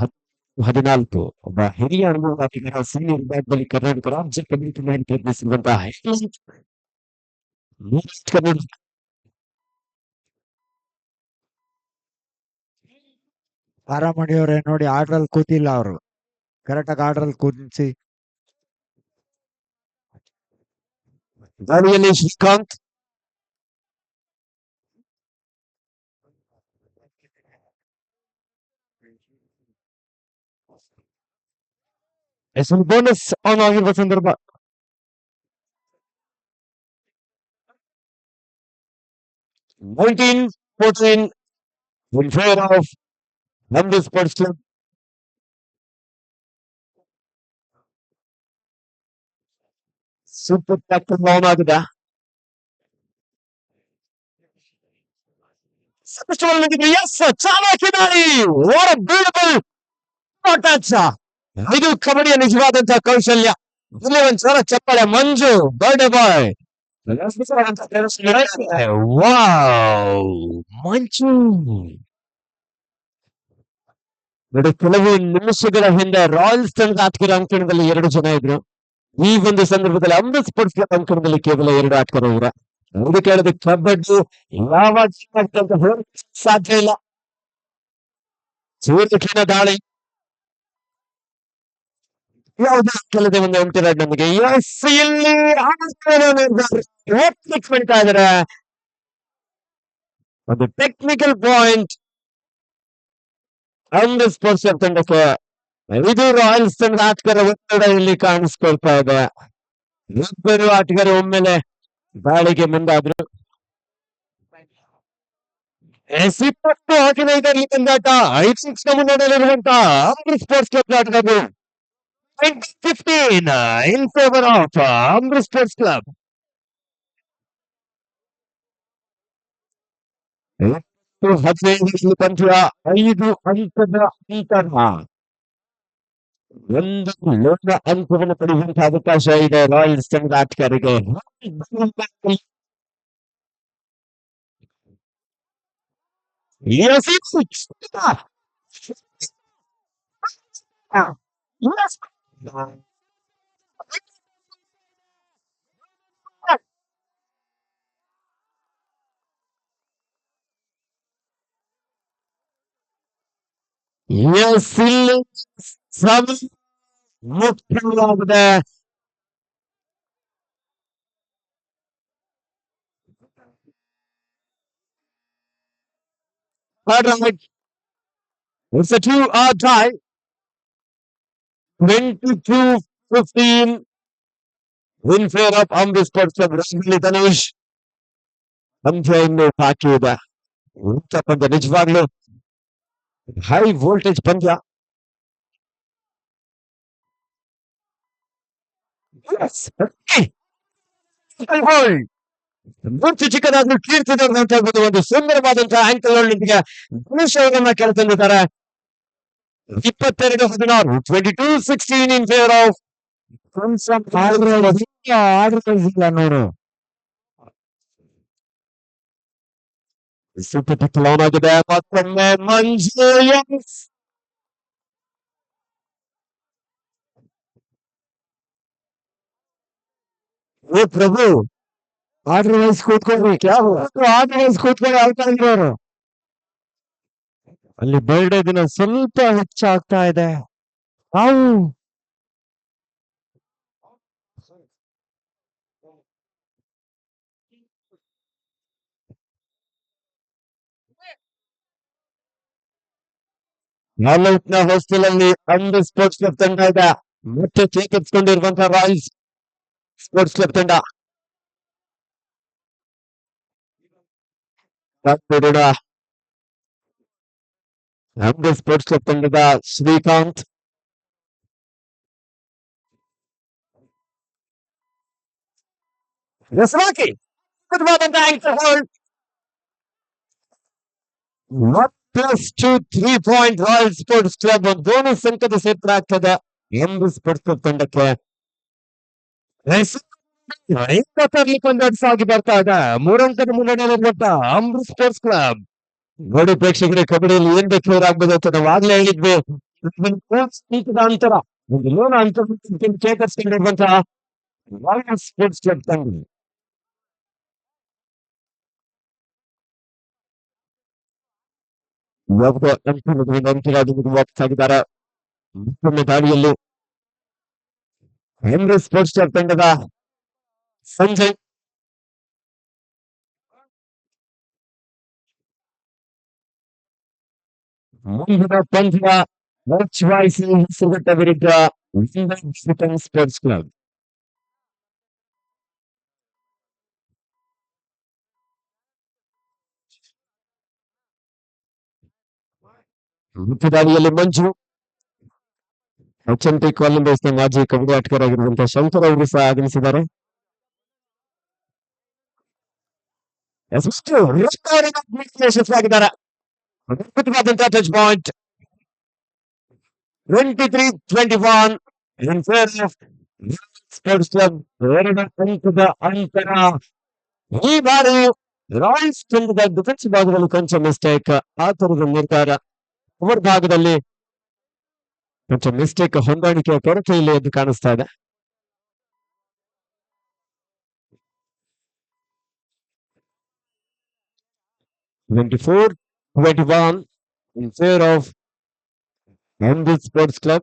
14 ಒಬ್ಬ ಹಿರಿಯ ಅನುಭವ ಸೀನಿಯರ್ ವಿಭಾಗದಲ್ಲಿ ಕರ್ನಾಟಕ ರಾಜ್ಯ ಕಬಡ್ಡಿ ಪ್ರಯತ್ನಿಸಿರುವಂತಹ ಆರಾಮಣಿಯವರೇ ನೋಡಿ, ಆರ್ಡ್ರಲ್ಲಿ ಕೂತಿಲ್ಲ ಅವರು, ಕರೆಕ್ಟಾಗಿ ಆರ್ಡ್ರಲ್ಲಿ ಕೂತಿಸಿ. ದಾಳಿಯಲ್ಲಿ ಶ್ರೀಕಾಂತ್ ಬೋನಸ್ ಆನ್ ಆಗಿರುವ ಸಂದರ್ಭ. in favor of Young Sports Club. Super tackle on ಆಗಿದೆ. ಇದು ಕಬಡ್ಡಿಯ ನಿಜವಾದಂತಹ ಕೌಶಲ್ಯ. ಇಲ್ಲಿ ಒಂದ್ಸಲ ಚಪ್ಪಾಳೆ. ಮಂಜು ಬರ್ಡೇ ಬಾಯ್ ಮಂಜು ನೋಡಿ, ಕೆಲವು ನಿಮಿಷಗಳ ಹಿಂದೆ ರಾಯಲ್ಸ್ ತಂಡದ ಆಟಗಾರ ಅಂಕಣದಲ್ಲಿ 2 ಜನ ಇದ್ರು. ಈ ಒಂದು ಸಂದರ್ಭದಲ್ಲಿ ಅಮೃತ್ ಸ್ಪೋರ್ಟ್ಸ್ ಕ್ಲಬ್ ಅಂಕಣದಲ್ಲಿ ಕೇವಲ 2 ಆಟಗಾರರು ಇವರು. ಅದು ಕೇಳಿದ ಕಬಡ್ಡಿ ಯಾವಾಗ ಸಾಧ್ಯ ಇಲ್ಲ. ಸೂರ್ಯಕಿರಣ ದಾಳಿ ಯಾವುದೇ ಕೆಲದೇ ಒಂದು ಅಂತಿರೋದು ನಮಗೆ. ಇಲ್ಲಿ ಮಾಡ್ತಾ ಇದಾರೆ. ಒಂದು technical point Amrit sports club ತಂಡಕ್ಕೆ ಇದು ರಾಯಲ್ಸ್ ತಂಡದ ಆಟಗಾರ ಒತ್ತಡ ಇಲ್ಲಿ ಕಾಣಿಸ್ಕೊಳ್ತಾ ಇದೆ. ಇಬ್ಬರು ಆಟಗಾರ ಒಮ್ಮೆಲೆ ದಾಳಿಗೆ ಮುಂದಾದ್ರು. 20-15 ತಂದಾಟ 5 ಮುನ್ನಡೆಯಲ್ಲಿರುವಂತಹ ಅಮೃತ್ ಸ್ಪೋರ್ಟ್ಸ್ ಕ್ಲಬ್ ಆಟಗಾರರು 15 ಇನ್ favour of Amrit sports club. 15 ಪಂದ್ಯ 5 ಅಂಕದ ಅಂತರ. ಒಂದು ಲೋಕ ಅಂಕವನ್ನು ಪಡೆಯುವಂತಹ ಅವಕಾಶ ಇದೆ ರಾಯಲ್ಸ್ ತಂಡದ ಆಟಗಾರರಿಗೆ. Yes, it's yes. Yes, ಇಲ್ಲಿ ಮುಖ್ಯವಾಗಿದೆ. All right. It's a 2-hour tie. 22-15 in favor of Amrit Sports Club. Rasmili Tanush. ಪಂದ್ಯ ಇನ್ನು ಬಾಕಿ ಇದೆ. ಇಂಥ ಪಂದ್ಯ ನಿಜವಾಗ್ಲೂ ಹೈ ವೋಲ್ಟೇಜ್ ಪಂದ್ಯ. ಮುಂಚೆ ಚಿಕ್ಕದಾದ್ರೂ ಕೀರ್ತಿದವ್ರು ಅಂತ ಹೇಳ್ಬೋದು. ಒಂದು ಸುಂದರವಾದಂತಹ ಆಂಕಲ್ನೊಂದಿಗೆ ಧನುಷವನ್ನ ಕೆಳತಂದಿದ್ದಾರೆ. 22-16 22-16 ಇನ್ ಫೇವರ್ ಆಫ್ ಆಡಿಲ್ಲ ನೋಡು. ಸೂಪರ್ ಟಿಕ್ ಆನ್ ಆಗಿದೆ. ಮತ್ತೊಮ್ಮೆ ಮಂಜು. ಓ ಪ್ರಭು, ಆರ್ಡರ್ ವೈಸ್ ಕೂತ್ಕೊಳ್ರಿ. ಆರ್ಡರ್ ವೈಸ್ ಕೂತ್ಕೊಳ್ಳಿ. ಔಟ್ ಆಗಿರೋರು ಅಲ್ಲಿ ಬರ್ಡೇ ದಿನ ಸ್ವಲ್ಪ ಹೆಚ್ಚಾಗ್ತಾ ಇದೆ. ಅವು ನಾಲ್ಕನ ಹಾಸ್ಟೆಲ್ ಅಲ್ಲಿ ಅಂಡರ್ ಸ್ಪೋರ್ಟ್ಸ್ ಕ್ಲಬ್ ತಂಡ ಇದೆ. ಮತ್ತೆ ಚೇತರಿಸಿಕೊಂಡಿರುವಂತಹ ರಾಯಲ್ಸ್ ಸ್ಪೋರ್ಟ್ಸ್ ಕ್ಲಬ್ ತಂಡ. ಅಂಡರ್ ಸ್ಪೋರ್ಟ್ಸ್ ಕ್ಲಬ್ ತಂಡದ ಶ್ರೀಕಾಂತ್, ರಸವಾಕಿ +2 3-point royal sports club bonus ಅಂಕದ ಸೇರ್ಪಡೆ ಆಗ್ತದೆ ಎಂದು ಸ್ಪೋರ್ಟ್ಸ್ ಕ್ಲಬ್ ತಂಡಕ್ಕೆ. ತರಲಿಕ್ಕೆ ಸಾಗಿ ಬರ್ತಾ ಇದೆ. 3 ಅಂಕದ ಮುನ್ನಡೆಯಲ್ಲಿರುವಂತ ಅಮೃತ್ ಸ್ಪೋರ್ಟ್ಸ್ ಕ್ಲಬ್. ನೋಡಿ ಪ್ರೇಕ್ಷಕರೇ, ಕಬಡ್ಡಿಯಲ್ಲಿ ಏನ್ ಬೇಕು ಆಗ್ಬೋದು ಅಂತ ನಾವು ಆಗ್ಲೇ ಹೇಳಿದ್ವಿ. ಅಂತರ ಒಂದು ಲೋನ ಅಂತರ ಚೇತರಿಸಿಕೊಂಡಿರುವಂತಹ ರಾಯಲ್ ಸ್ಪೋರ್ಟ್ಸ್ ಕ್ಲಬ್ ತಂಡ. ವಾಪಸ್ಸಾಗಿದ್ದಾರೆ. ಮತ್ತೊಮ್ಮೆ ದಾಳಿಯಲ್ಲಿ ಅಮೃತ್ ಸ್ಪೋರ್ಟ್ಸ್ ಕ್ಲಬ್ ತಂಡದ ಸಂಜಯ್. ಮುಂದಿನ ಪಂದ್ಯ ಹೆಸರುಘಟ್ಟ ವಿರುದ್ಧ ಸ್ಪೋರ್ಟ್ಸ್ ಕ್ಲಬ್. ಮುಖ್ಯ ದಾಳಿಯಲ್ಲಿ ಮಂಜು. HMT ಕೊಲಂಬಸ್ನ ಮಾಜಿ ಕಬಡ್ಡಿ ಆಟಗಾರರಾಗಿರುವಂತಹ ಶಂಕರ್ ಅವರು ಸಹ ಆಗಮಿಸಿದ್ದಾರೆ. ಯಶಸ್ವಿಯಾಗಿದ್ದಾರೆ. ಅದ್ಭುತವಾದಂತಹ touch point. 23-21 in favor of sports club. 2 ಅಂಕದ ಅಂತರ. ಈ ಬಾರಿ ರಾಯಲ್ಸ್ ತಂಡದ ಡಿಫೆನ್ಸ್ ಭಾಗದಲ್ಲಿ ಕೊಂಚ ಮಿಸ್ಟೇಕ್. ಆ ತರದ ನಿರ್ಧಾರ ಓವರ್ ಭಾಗದಲ್ಲಿ ಕೊಂಚ ಮಿಸ್ಟೇಕ್, ಹೊಂದಾಣಿಕೆಯ ಕೊರತೆ ಇಲ್ಲಿ ಎದ್ದು ಕಾಣಿಸ್ತಾ ಇದೆ. (24-21) in favor of Amrit Sports Club.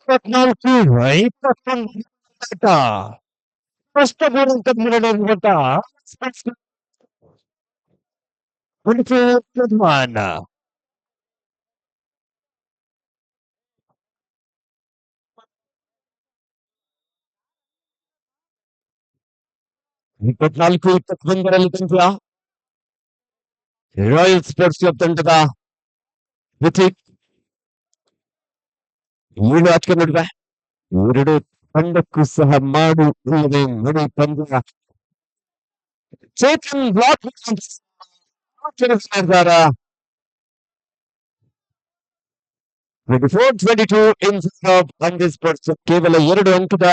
24 21 first board ಕಬ್ಬಿರುವಂತ 24 24-21ರಲ್ಲಿ ಪಂದ್ಯ ರಾಯಲ್ ಸ್ಪೋರ್ಟ್ಸ್ ಕ್ಲಬ್ ತಂಡದ ಋತಿಕ್ 7 ಆಟಕ್ಕೆ ನಡುವೆ ಎರಡು ತಂಡಕ್ಕೂ ಸಹ ಮಾಡು ಇಲ್ಲದೆ ಮಣಿ ಪಂದ್ಯ ಚೇತನ್ ಬ್ಲಾಕ್ ನಿರ್ಧಾರ 24-22 ಇನ್ ಅಂದಿ ಸ್ಪೋರ್ಟ್ಸ್ ಕೇವಲ 2 ಅಂಕದ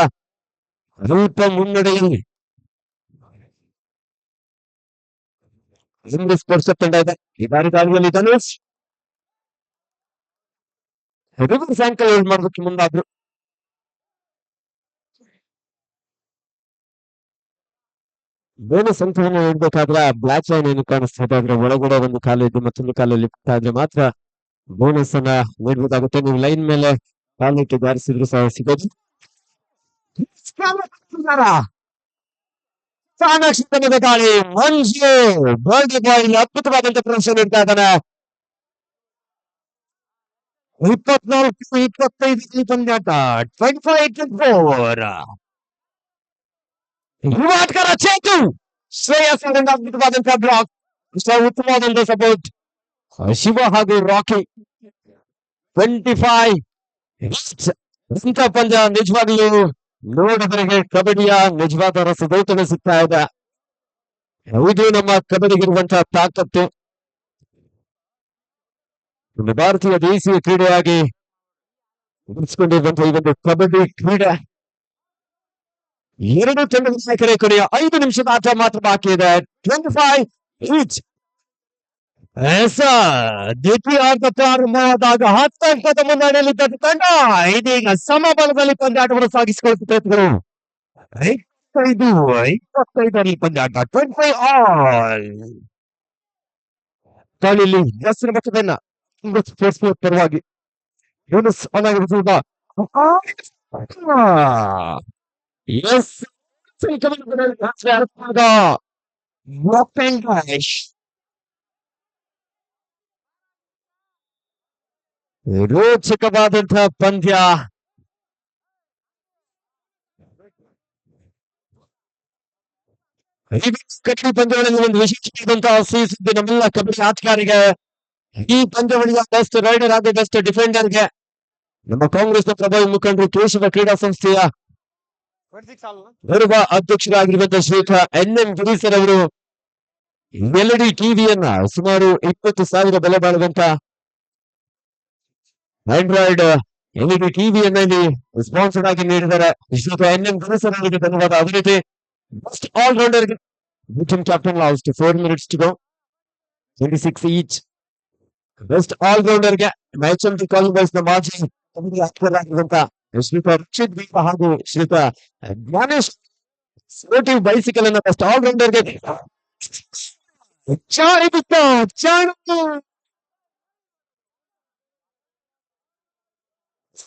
ಅಲ್ಪ ಮುನ್ನಡೆಯಲ್ಲಿ ಇಂಗ್ಲಿಷ್ ಸ್ಪೋರ್ಟ್ಸ್ ತಂಡ ಇದೆ. ಈ ಬಾರಿ ದಾಳಿಯಲ್ಲಿ ಧನುಷ್ ರಿವರ್ಸ್ ಆಂಕಲ್ ಯೂಸ್ ಮಾಡೋದಕ್ಕೆ ಮುಂದಾದ್ರು. ಬೋನಸ್ ಅಂಕವನ್ನು ನೀಡಬೇಕಾದ್ರೆ ಬ್ಲಾಕ್ ಲೈನ್ ಏನು ಕಾಣಿಸ್ತಾ ಇದೆ ಆದ್ರೆ ಒಳಗಡೆ ಒಂದು ಕಾಲು ಇದ್ದು ಮತ್ತೊಂದು ಕಾಲಲ್ಲಿ ಇದ್ರೆ ಮಾತ್ರ ಬೋನಸ್ ಅನ್ನ ನೀಡಬೇಕಾಗುತ್ತೆ. ನೀವು ಲೈನ್ ಮೇಲೆ ಕಾಲಿಟ್ಟು ದಾರಿಸಿದ್ರು ಸಹ ಸಿಗೋದು. ಚಾಣಕ್ಷತನದ ದಾಳಿ ಮಂಜು ಬರ್ಡಿ ಬಾಯ್ ಅದ್ಭುತವಾದಂತ ಪ್ರದರ್ಶನ ನೀಡ್ತಾ ಇದ್ದಾನೆ. 24-25 ಪಂದ್ಯಾಟ 25-24 ಯುವ ಆಟಗಾರ ಚೇತು ಶ್ರೇಯಸ್ ಅವರಿಂದ ಅದ್ಭುತವಾದಂತಹ ಬ್ಲಾಕ್ ಉತ್ತಮವಾದಂತಹ ಸಪೋರ್ಟ್ ಶಿವ ಹಾಗೂ ರಾಕಿ 25 ಇಂಥ ಪಂದ್ಯ ನಿಜವಾಗ್ಲೂ ನೋಡಿದವರಿಗೆ ಕಬಡ್ಡಿಯ ನಿಜವಾದ ರಸದೌತಣ ಸಿಗ್ತಾ ಇದೆ. ಇದು ನಮ್ಮ ಕಬಡ್ಡಿಗಿರುವಂತಹ ತಾಕತ್ತು. ಒಂದು ಭಾರತೀಯ ದೇಶೀಯ ಕ್ರೀಡೆಯಾಗಿ ಉಳಿಸಿಕೊಂಡಿರುವಂತಹ ಈ ಒಂದು ಕಬಡ್ಡಿ ಕ್ರೀಡೆ ಎರಡು ತಂಡದ ನಾಯಕರೇ ಕೊನೆಯ 5 ನಿಮಿಷದ ಆಟ ಮಾತ್ರ ಬಾಕಿ ಇದೆ. 25 ಈಚ್ ದ್ವಿತೀಯಾರ್ಧ ಪ್ರಾರಂಭವಾದಾಗ 10 ಅಂಕದ ಮುನ್ನಡೆಯಲ್ಲಿದ್ದ ತಂಡ ಇದೀಗ ಸಮಬಲದಲ್ಲಿ ಪಂದ್ಯಾಟವನ್ನು ಸಾಗಿಸಿಕೊಳ್ಳುತ್ತಿದ್ದರು. 25-25 ಪಂದ್ಯಾಟ 25 ಆಲ್ ದಾಳಿಯಲ್ಲಿ ಹೆಸರು ಮಟ್ಟದನ್ನ ಸ್ಪೋರ್ಟ್ಸ್ ಪರವಾಗಿ ಯೂನಿಸ್ ಅನಾಗಿರುವುದ ಎಸ್ ರೋಚಕವಾದಂತಹ ಪಂದ್ಯ. ಕಟ್ಟಿ ಪಂದ್ಯಗಳಲ್ಲಿ ಒಂದು ವಿಶೇಷವಾದಂತಹ ಸಿಹಿ ಸುದ್ದಿ ನಮ್ಮೆಲ್ಲ ಕಬಡ್ಡಿ ಆಟಗಾರರಿಗೆ. ಈ ಪಂದ್ಯಾವಳಿಯ ಬೆಸ್ಟ್ ರೈಡರ್ ಹಾಗೂ ಬೆಸ್ಟ್ ಡಿಫೆಂಡರ್ಗೆ ನಮ್ಮ ಕಾಂಗ್ರೆಸ್ನ ಪ್ರಭಾವಿ ಮುಖಂಡರು ಕೇಶವ ಕ್ರೀಡಾ ಸಂಸ್ಥೆಯ ಗೌರವ ಅಧ್ಯಕ್ಷರಾಗಿರುವಂತಹ ಶ್ರೀಯುತ NM ಗಿರೀಶರ್ ಅವರು LED ಟಿವಿಯನ್ನ ಸುಮಾರು 20,000 ಬೆಲೆ ಬಾಳುವಂತ ಆಂಡ್ರಾಯ್ಡ್ LED ಟಿವಿಯನ್ನ ಇಲ್ಲಿ ಸ್ಪಾನ್ಸರ್ ಆಗಿ ನೀಡಿದ್ದಾರೆ. ಶ್ರೀಯುತ NM ಗಿರೀಶರ್ ಅವರಿಗೆ ಧನ್ಯವಾದ. ಅದೇ ರೀತಿ ಬೆಸ್ಟ್ ಆಲ್ ರೌಂಡರ್ಗೆ captain last 4 minutes to go 26 each. Best all ರೌಂಡರ್ಗೆ HMT ಕಾಲೇಜ್ ನ ಮಾಜಿ ಆಗಿರುವಂತಹ ಶ್ರೀಯುತ ರಕ್ಷಿತ್ ದೀಪ ಹಾಗೂ ಶ್ರೀಯುತ ಜ್ಞಾನೇಶ್ ಸ್ಪೋರ್ಟಿವ್ ಬೈಸಿಕಲ್ ಅನ್ನ ಬೆಸ್ಟ್ ಆಲ್ ರೌಂಡರ್ಗೆ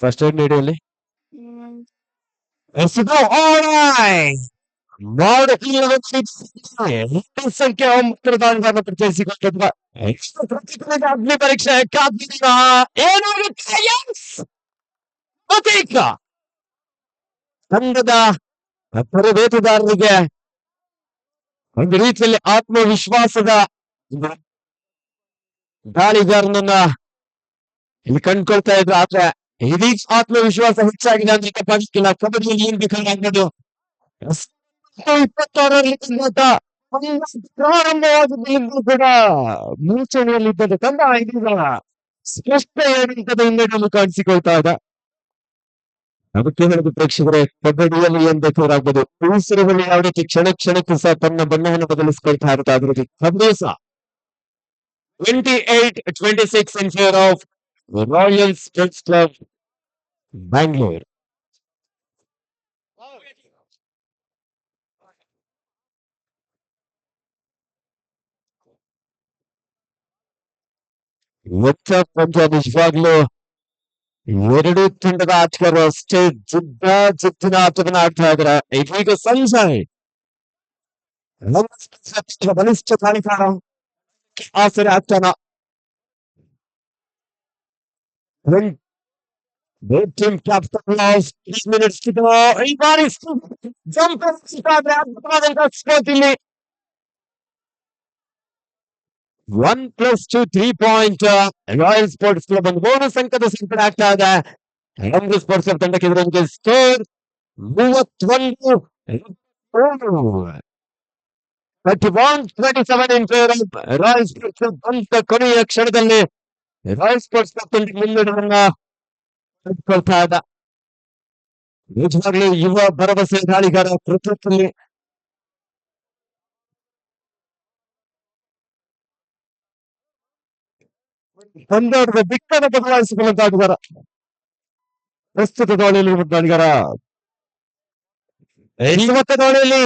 ಫಸ್ಟ್ ಏಡ್ ನೀಡಿಯಲ್ಲಿ ಸಂಖ್ಯೆ 9 ದಾಳಿಗಳನ್ನು ಪರಿಚಯಿಸಿಕೊಂಡಿರುವ ಅಗ್ನಿ ಪರೀಕ್ಷೆ ಪ್ರತೀಕ ತಂಡದ ತರಬೇತುದಾರರಿಗೆ ಒಂದು ರೀತಿಯಲ್ಲಿ ಆತ್ಮವಿಶ್ವಾಸದ ದಾಳಿಗಾರನನ್ನ ಇಲ್ಲಿ ಕಂಡ್ಕೊಳ್ತಾ ಇದ್ರು. ಆದ್ರೆ ಇದೀಗ ಆತ್ಮವಿಶ್ವಾಸ ಹೆಚ್ಚಾಗಿದೆ ಅಂದ್ರೆ ತಪ್ಪಾಗಿಲ್ಲ. ಕಬಡ್ಡಿಯಲ್ಲಿ ಏನ್ ಬೇಕಾಗ್ಬೋದು. 26ರಲ್ಲಿ ಪ್ರಾರಂಭವಾಗಿದ್ದರಿಂದ ಕೂಡ ಮುಂಚೂಣಿಯಲ್ಲಿದ್ದ ತಂಡ ಇದೀಗ ಸ್ಪಷ್ಟ 2 ಅಂಕದ ಹಿನ್ನಡೆಯನ್ನು ಕಾಣಿಸಿಕೊಳ್ತಾ ಇದೆ. ಅದಕ್ಕೆ ಹೇಳಿದ ಪ್ರೇಕ್ಷಕರೇ, ಕಬಡ್ಡಿಯಲ್ಲಿ ಏನ್ ಬೇಕಾರಾಗ್ಬೋದು. ಉಸಿರುಗಳು ಯಾವ ರೀತಿ ಕ್ಷಣಕ್ಕೂ ಸಹ ತನ್ನ ಬಣ್ಣವನ್ನು ಬದಲಿಸ್ಕೊಳ್ತಾ ಇರುತ್ತೆ. ಅದ್ರ ರೀತಿ ಕಬಡ್ಡಿ ಸಹ 28-26 in favor of Royal Sports Club Bangalore. ಪಂದ್ಯ ನಿಜವಾಗ್ಲೂ ಎರಡು ತಂಡದ ಆಟಗಾರರು ಅಷ್ಟೇ ಜಿದ್ದಿನ ಆಟವನ್ನು ಆಡ್ತಾ ಇದ್ದಾರೆ. ಇದೀಗ ಸಂಜಯ್ ಬಲಿಷ್ಠ ಕಾಣಿಕಾರ ಆಸರೆ ಆಗ್ತಾನ. Both team captain lost 3 minutes to go. ಈ ಬಾರಿ ಜಂಪ್ ಆದ್ರೆ ಅದ್ಭುತವಾದಂತಹ ಸ್ಕೋರ್ ಇಲ್ಲಿ 1+2 3 ಪಾಯಿಂಟ್ ರಾಯಲ್ ಸ್ಪೋರ್ಟ್ಸ್ ಕ್ಲಬ್ ಒಂದು ಬೋನಸ್ ಅಂಕದ ಸಂಕಟ ಆಗ್ತಾ ಇದೆ. ಕಾಂಗ್ರೆಸ್ ಸ್ಪೋರ್ಟ್ಸ್ ಕ್ಲಬ್ ತಂಡಕ್ಕೆ ಇದರೊಂದಿಗೆ score 31 31-27 in favor of royal sports club. ಅಂತ ಕೊನೆಯ ಕ್ಷಣದಲ್ಲಿ ರಾಯಲ್ ಸ್ಪೋರ್ಟ್ಸ್ ಕ್ಲಬ್ ತಂಡ ಮುನ್ನಡೆಯನ್ನ ಪಡೆದುಕೊಳ್ತಾ ಇದ್ದ. ನಿಜವಾಗ್ಲೂ ಯುವ ಭರವಸೆ ದಾಳಿಗಾರ ಕೃತಿಯಲ್ಲಿ ಪಂದ್ಯಾಟದ ದಿಕ್ಕನ್ನು ಬದಲಾಯಿಸಿಕೊಳ್ಳುವಂತ ಆಟಗಾರ. ಪ್ರಸ್ತುತ ದಾಳಿಯಲ್ಲಿ ದಾಳಿಗಾರ ಇವತ್ತ ದಾಳಿಯಲ್ಲಿ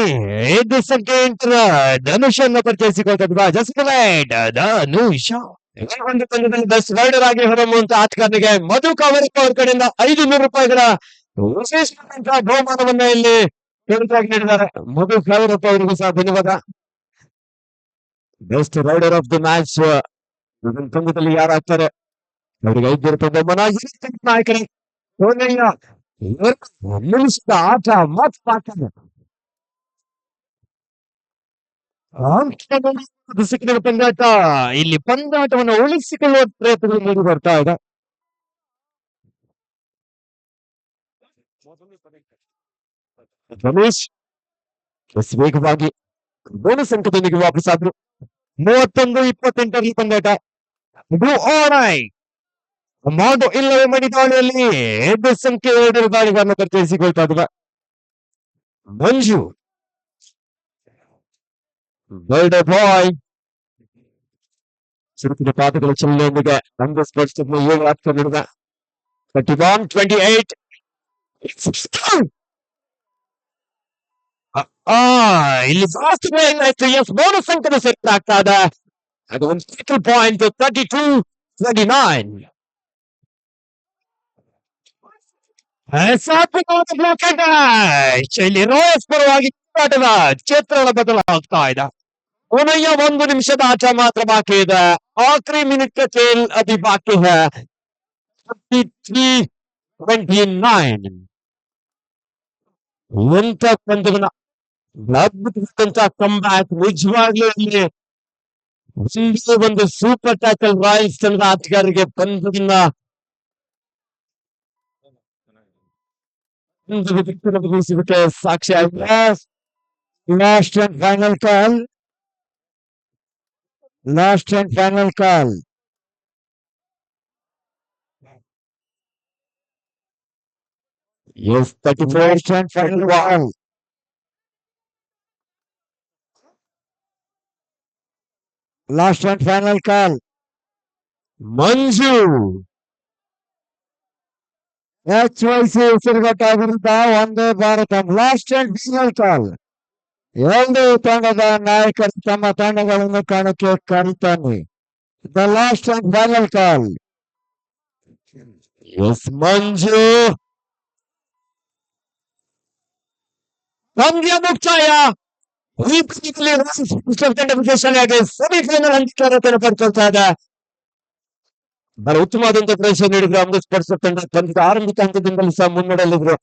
5 ಸಂಖ್ಯೆ 8ರ ಧನುಷನ್ನು ಪರಿಚಯಿಸಿಕೊಳ್ತಾ ಧನುಷ ಒಂದು ತಂಡದಲ್ಲಿ ಬೆಸ್ಟ್ ರೈಡರ್ ಆಗಿ ಹೊರಹೊಮ್ಮುವಂತ ಆಟಗಾರನಿಗೆ ಮಧು ಕಾವರಪ್ಪ ಅವರ ಕಡೆಯಿಂದ 500 ರೂಪಾಯಿಗಳ ವಿಶೇಷವಾದಂತಹ ಬಹುಮಾನವನ್ನ ಇಲ್ಲಿ ನೀಡಿದ್ದಾರೆ. ಮಧು ಕಾವರಪ್ಪ ಅವರಿಗೂ ಸಹ ಧನ್ಯವಾದ. Best raider of the match ತಂಡದಲ್ಲಿ ಯಾರಾಗ್ತಾರೆ ಅವರಿಗೆ 500 ರೂಪಾಯಿ ಬಹುಮಾನ. ನಾಯಕರೇ ನಿಲ್ಲಿಸಿದ ಆಟ ಸಿಕ್ಕಿದ ಪಂದ್ಯಾಟ ಇಲ್ಲಿ ಪಂದ್ಯಾಟವನ್ನು ಉಳಿಸಿಕೊಳ್ಳುವ ಪ್ರಯತ್ನ ಮೂಡಿ ಬರ್ತಾ ಇದೆ. ರಮೇಶ್ ವೇಗವಾಗಿ ಬೋನಸ್ ಅಂಕದೊಂದಿಗೆ ವಾಪಸ್ಸಾದ್ರು. 31-28 ಪಂದ್ಯಾಟ. ಮಾಡು ಇಲ್ಲವೇ ಮಣಿ ದಾಳಿಯಲ್ಲಿ 5 ಸಂಖ್ಯೆ 2 ದಾಳಿಗಳನ್ನು ಪರಿಚಯಿಸಿಕೊಳ್ತಾ ಇದ್ದ ಮಂಜು ಬಾಯ್ ಚುರುಕಿನ ಪಾದಗಳ ಚಲನೆಯೊಂದಿಗೆ ಕಾಂಗ್ರೆಸ್ ಸ್ಪೋರ್ಟ್ಸ್ ಕ್ಲಬ್ನ 7 ಆಟ ನಡೆದ 31-28. ಇಲ್ಲಿ ಜಾಸ್ತಿ ಏನಾಯ್ತು. ಬೋನಸ್ ಅಂಕದ ಸೆಟ್ ಆಗ್ತಾ ಇದೆ. ಅದು ಒಂದು ಟೈಟಲ್ ಪಾಯಿಂಟ್ 32-29. ಸಾತ್ವಿಕವಾದ ಬ್ಲಾಕ್ ಇಲ್ಲಿ ರೋಯಸ್ ಪರವಾಗಿ ಆಟದ ಚಿತ್ರಣ ಬದಲಾಗ್ತಾ ಇದೆ. ಕೊನೆಯ 1 ನಿಮಿಷದ ಆಟ ಮಾತ್ರ ಬಾಕಿ ಇದೆ. ಆಖರಿ ಮಿನಿಟ್ का खेल अभी बाकी है. 33-29. ಎಂತ ಪಂದ್ಯವನ್ನ ಅದ್ಭುತವಾದಂತಹ ಕಂಬ್ಯಾಕ್. ನಿಜವಾಗ್ಲೂ ಇಲ್ಲಿ ಒಂದು ಸೂಪರ್ ಟ್ಯಾಕಲ್ ರಾಯಲ್ಸ್ ತಂಡದ ಆಟಗಾರರಿಗೆ ಪಂದ್ಯವನ್ನ ಸಾಕ್ಷಿ ಆಗಿದೆ. Last and final call. Last and final call. Yes, 31st and final call. Last and final call. Manju HYC Hesaraghatta ವಿರುದ್ಧ ಒಂದೇ Bharat. Last and final call. 2 ತಂಡದ ನಾಯಕರು ತಮ್ಮ ತಂಡಗಳನ್ನು ಕಾಣಕ್ಕೆ ಕರೀತಾನೆ. The last and final call. S Manju. ಪಂದ್ಯ ಮುಕ್ತಾಯ. ಈ ಪಂದ್ಯದಲ್ಲಿ ತಂಡ ವಿಶೇಷವಾಗಿ ಸೆಮಿಫೈನಲ್ ಹಂತವನ್ನು ಪಡ್ಕೊಳ್ತಾ ಇದೆ. ಬಹಳ ಉತ್ತಮವಾದಂತಹ ಪ್ರದರ್ಶನ ನೀಡಿದ್ರು ಕಾಂಗ್ರೆಸ್ ಸ್ಪೋರ್ಟ್ಸ್ ತಂಡ. ಪಂದ್ಯದ ಆರಂಭಿಕ ಹಂತದಿಂದಲೂ ಸಹ ಮುನ್ನಡೆಯಲ್ಲಿದ್ರು.